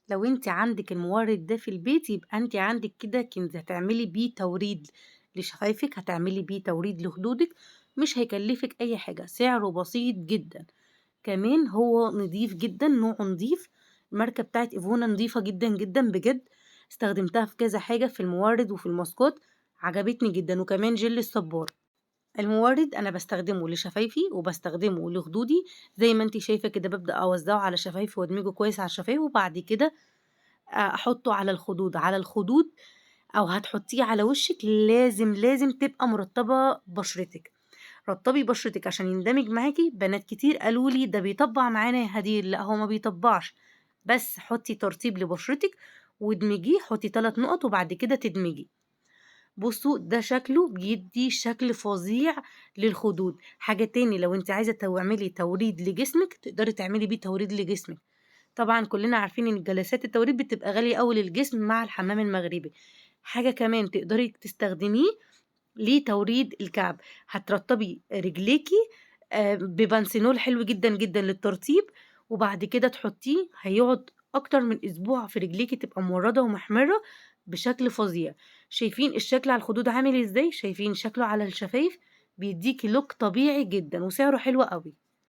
لو أنتِ عندِك المورد ده في البيت يبقى أنتِ عندِك كده كنز، هتعملي بيه توريد لشفايفِك، هتعملي بيه توريد لخدودِك، مش هيكلفِك أي حاجة، سعره بسيط جدًا، كمان هو نضيف جدًا، نوعه نضيف، الماركة بتاعة إيفونا نضيفة جدًا، جدًا بجد، استخدمتها في كذا حاجة في المورد وفي الماسكات، عجبتني جدًا، وكمان جل الصبار. المورد أنا باستخدمه لشفايفي وباستخدمه لخدودي، زي ما أنتِ شايفة كده بابدأ أوزّعه على شفايفي وأدمجه كويس على الشفايف، وبعد كده أحطه على الخدود، أو هتحطيه على وشِّك لازم، لازم تبقى مرطّبة بشرتِك، رطّبي بشرتِك عشان يندمج معاكِ. بنات كتير قالوا لي: "ده بيطبّع معانا يا هدير." لأ هو ما بيطبّعش، بس حطّي ترطيب لبشرتِك وادمجيه، حطّي 3 نقط وبعد كده تدمجي. بُصّوا ده شكله بيدّي شكل فظيع للخدود. حاجة تاني لو أنتِ عايزة تعملي توريد لجسمِك، تقدري تعملي بيه توريد لجسمِك. طبعًا كلّنا عارفين إن جلسات التوريد بتبقى غالية أوي للجسم مع الحمام المغربي. حاجة كمان تقدري تستخدميه لتوريد الكعب، هترطّبي رجليكِ ببنسينول حلو جدًا، جدًا للترطيب، وبعد كده تحطّيه هيقعد أكتر من أسبوع في رجليكِ تبقى مورّدة ومحمرة بشكل فظيع. شايفين الشكل على الخدود عامل إزاي، شايفين شكله على الشفايف، بيدّيكِ look طبيعي جدًا وسعره حلو أوي.